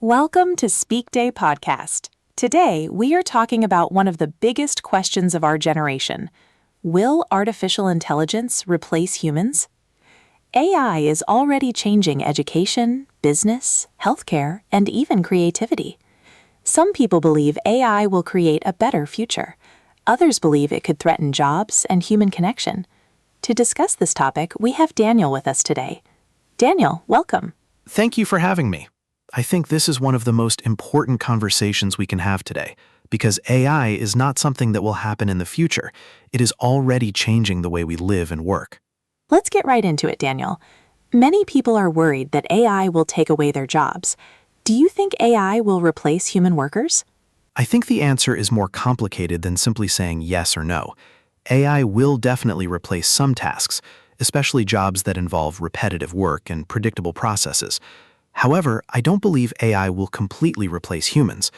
Welcome to Speakday Podcast. Today, we are talking about one of the biggest questions of our generation. Will artificial intelligence replace humans? AI is already changing education, business, healthcare, and even creativity. Some people believe AI will create a better future. Others believe it could threaten jobs and human connection. To discuss this topic, we have Daniel with us today. Daniel, welcome. Thank you for having me. I think this is one of the most important conversations we can have today, because AI is not something that will happen in the future. It is already changing the way we live and work. Let's get right into it, Daniel. Many people are worried that AI will take away their jobs. Do you think AI will replace human workers? I think the answer is more complicated than simply saying yes or no. AI will definitely replace some tasks, especially jobs that involve repetitive work and predictable processes. However, I don't believe AI will completely replace humans.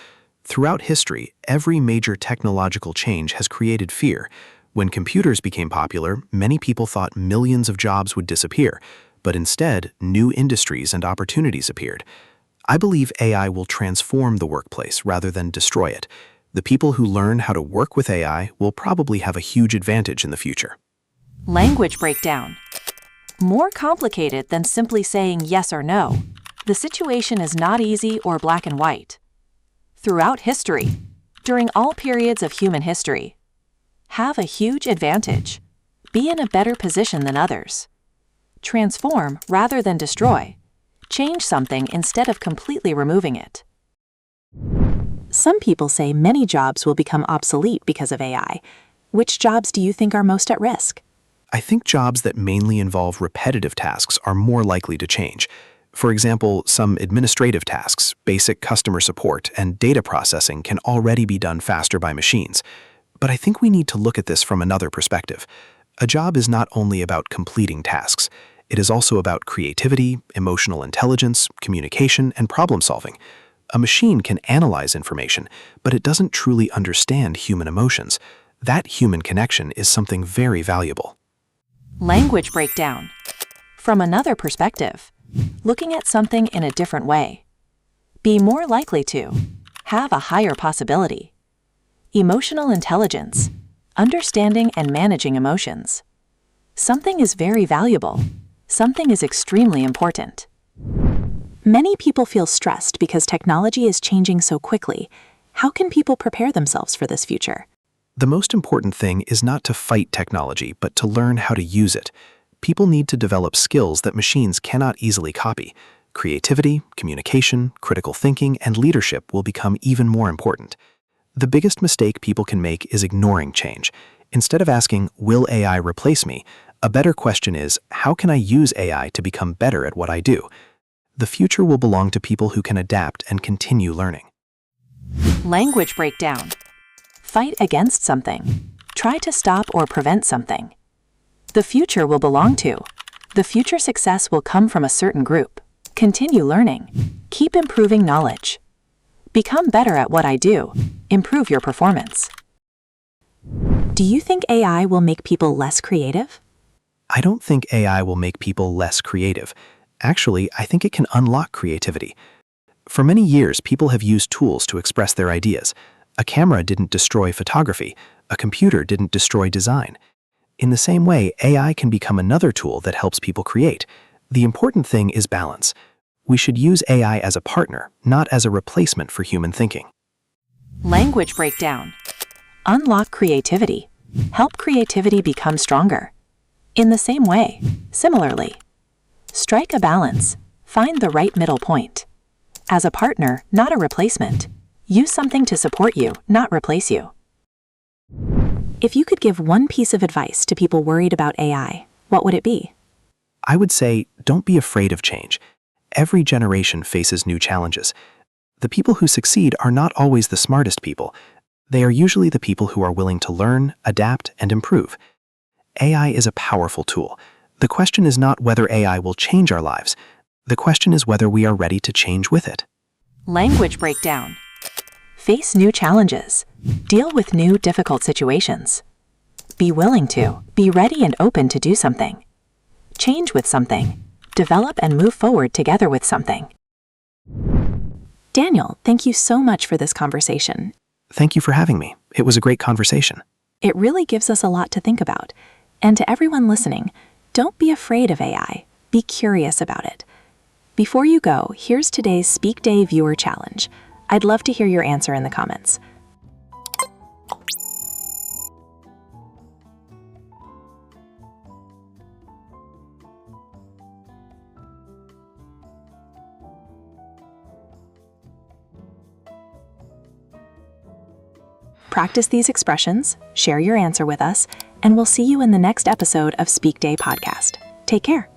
Throughout history, every major technological change has created fear. When computers became popular, many people thought millions of jobs would disappear, but instead, new industries and opportunities appeared. I believe AI will transform the workplace rather than destroy it. The people who learn how to work with AI will probably have a huge advantage in the future. Language breakdown. More complicated than simply saying yes or no. The situation is not easy or black and white. Throughout history, during all periods of human history, have a huge advantage. Be in a better position than others. Transform rather than destroy. Change something instead of completely removing it. Some people say many jobs will become obsolete because of AI. Which jobs do you think are most at risk? I think jobs that mainly involve repetitive tasks are more likely to change. For example, some administrative tasks, basic customer support, and data processing can already be done faster by machines. But I think we need to look at this from another perspective. A job is not only about completing tasks. It is also about creativity, emotional intelligence, communication, and problem solving. A machine can analyze information, but it doesn't truly understand human emotions. That human connection is something very valuable. Language breakdown. From another perspective. Looking at something in a different way. Be more likely to. Have a higher possibility. Emotional intelligence. Understanding and managing emotions. Something is very valuable. Something is extremely important. Many people feel stressed because technology is changing so quickly. How can people prepare themselves for this future? The most important thing is not to fight technology, but to learn how to use it. People need to develop skills that machines cannot easily copy. Creativity, communication, critical thinking, and leadership will become even more important. The biggest mistake people can make is ignoring change. Instead of asking, "Will AI replace me?" a better question is, "How can I use AI to become better at what I do?" The future will belong to people who can adapt and continue learning. Language breakdown. Fight against something. Try to stop or prevent something. The future will belong to. The future success will come from a certain group. Continue learning. Keep improving knowledge. Become better at what I do. Improve your performance. Do you think AI will make people less creative? I don't think AI will make people less creative. Actually, I think it can unlock creativity. For many years, people have used tools to express their ideas. A camera didn't destroy photography. A computer didn't destroy design. In the same way, AI can become another tool that helps people create. The important thing is balance. We should use AI as a partner, not as a replacement for human thinking. Language breakdown. Unlock creativity. Help creativity become stronger. In the same way, similarly. Strike a balance. Find the right middle point. As a partner, not a replacement. Use something to support you, not replace you. If you could give one piece of advice to people worried about AI, what would it be? I would say, don't be afraid of change. Every generation faces new challenges. The people who succeed are not always the smartest people. They are usually the people who are willing to learn, adapt, and improve. AI is a powerful tool. The question is not whether AI will change our lives. The question is whether we are ready to change with it. Language breakdown. Face new challenges. Deal with new difficult situations. Be willing to. Be ready and open to do something. Change with something. Develop and move forward together with something. Daniel, thank you so much for this conversation. Thank you for having me. It was a great conversation. It really gives us a lot to think about. And to everyone listening, don't be afraid of AI. Be curious about it. Before you go, here's today's Speakday Viewer Challenge. I'd love to hear your answer in the comments. Practice these expressions, share your answer with us, and we'll see you in the next episode of Speakday Podcast. Take care.